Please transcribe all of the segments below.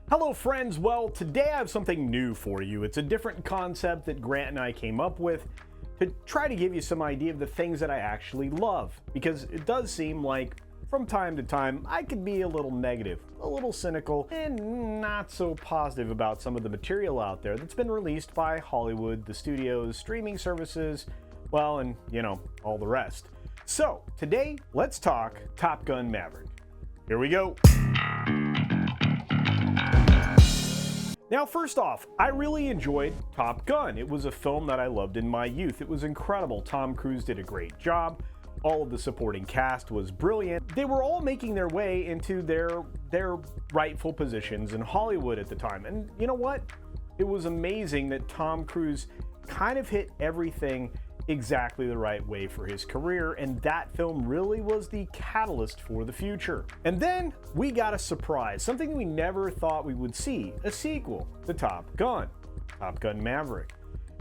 Hello friends, well today I have something new for you. It's a different concept that Grant and I came up with to try to give you some idea of the things that I actually love. Because it does seem like from time to time I could be a little negative, a little cynical, and not so positive about some of the material out there that's been released by Hollywood, the studios, streaming services, well, and all the rest. So today let's talk Top Gun Maverick. Here we go. Now, first off, I really enjoyed Top Gun. It was a film that I loved in my youth. It was incredible. Tom Cruise did a great job. All of the supporting cast was brilliant. They were all making their way into their rightful positions in Hollywood at the time. And you know what? It was amazing that Tom Cruise kind of hit everything exactly the right way for his career, and that film really was the catalyst for the future. And then we got a surprise, something we never thought we would see, a sequel to Top Gun Maverick.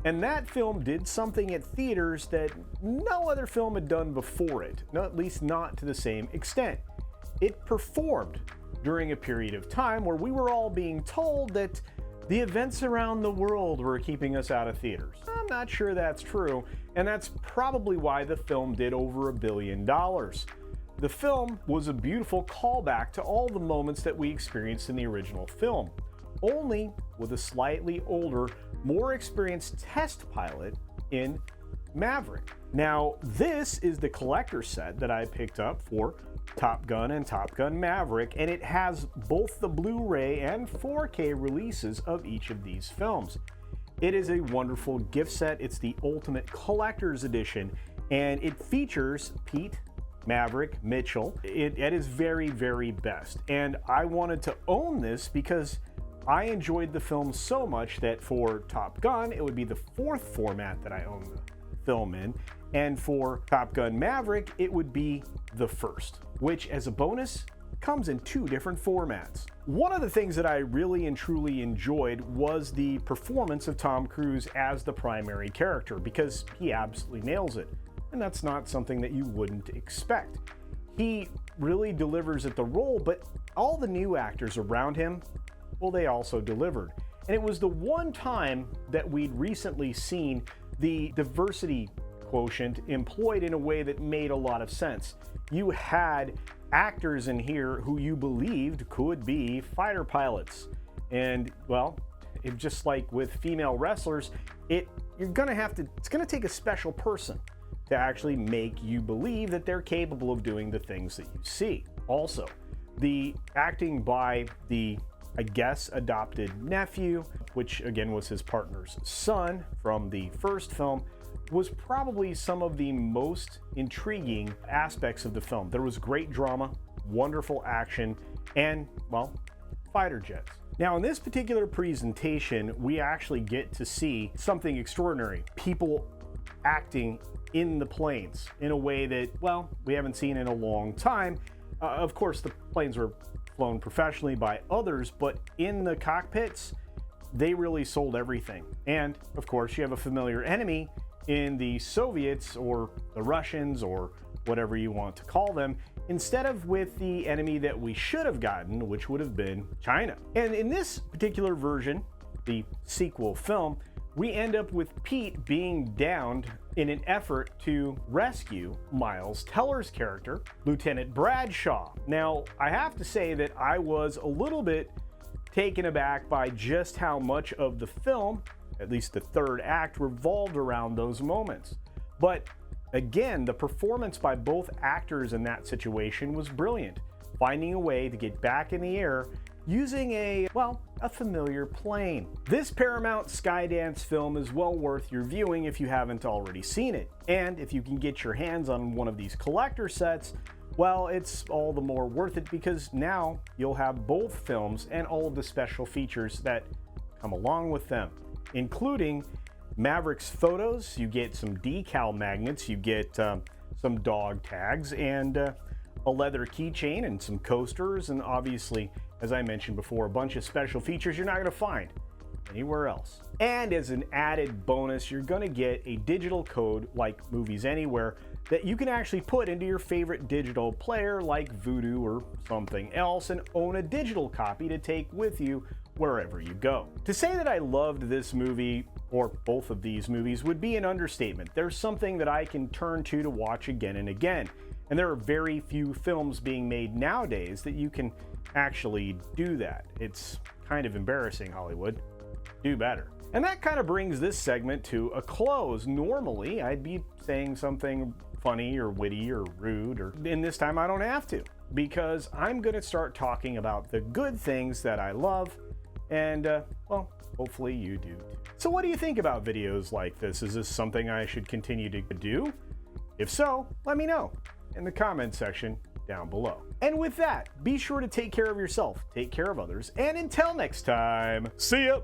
And that film did something at theaters that no other film had done before it, at least not to the same extent. It performed during a period of time where we were all being told that the events around the world were keeping us out of theaters. I'm not sure that's true, and that's probably why the film did over $1 billion. The film was a beautiful callback to all the moments that we experienced in the original film, only with a slightly older, more experienced test pilot in Maverick. Now, this is the collector set that I picked up for Top Gun and Top Gun Maverick, and it has both the Blu-ray and 4K releases of each of these films. It is a wonderful gift set. It's the ultimate collector's edition, and it features Pete Maverick Mitchell at his very, very best. And I wanted to own this because I enjoyed the film so much that for Top Gun, it would be the fourth format that I own the film in, and for Top Gun Maverick, it would be the first, which as a bonus comes in two different formats. One of the things that I really and truly enjoyed was the performance of Tom Cruise as the primary character, because he absolutely nails it, and that's not something that you wouldn't expect. He really delivers at the role, but all the new actors around him, well, they also delivered. And it was the one time that we'd recently seen the diversity quotient employed in a way that made a lot of sense. You had actors in here who you believed could be fighter pilots. And well, just like with female wrestlers, it's gonna take a special person to actually make you believe that they're capable of doing the things that you see. Also, the acting by the, I guess, adopted nephew, which again was his partner's son from the first film, was probably some of the most intriguing aspects of the film. There was great drama, wonderful action, and, well, fighter jets. Now, in this particular presentation, we actually get to see something extraordinary. People acting in the planes in a way that, well, we haven't seen in a long time. Of course, the planes were flown professionally by others, but in the cockpits, they really sold everything. And, of course, you have a familiar enemy in the Soviets or the Russians or whatever you want to call them, instead of with the enemy that we should have gotten, which would have been China. And in this particular version, the sequel film, we end up with Pete being downed in an effort to rescue Miles Teller's character, Lieutenant Bradshaw. Now, I have to say that I was a little bit taken aback by just how much of the film, at least the third act, revolved around those moments. But again, the performance by both actors in that situation was brilliant, finding a way to get back in the air using a familiar plane. This Paramount Skydance film is well worth your viewing if you haven't already seen it. And if you can get your hands on one of these collector sets, well, it's all the more worth it because now you'll have both films and all of the special features that come along with them, including Maverick's photos. You get some decal magnets, you get some dog tags, and a leather keychain and some coasters, and obviously, as I mentioned before, a bunch of special features you're not going to find anywhere else. And as an added bonus, you're going to get a digital code like Movies Anywhere that you can actually put into your favorite digital player like Vudu or something else and own a digital copy to take with you wherever you go. To say that I loved this movie, or both of these movies, would be an understatement. There's something that I can turn to watch again and again. And there are very few films being made nowadays that you can actually do that. It's kind of embarrassing, Hollywood. Do better. And that kind of brings this segment to a close. Normally, I'd be saying something funny or witty or rude, and this time I don't have to, because I'm going to start talking about the good things that I love, and, well, hopefully you do too. So what do you think about videos like this? Is this something I should continue to do? If so, let me know in the comment section down below. And with that, be sure to take care of yourself, take care of others, and until next time, see ya!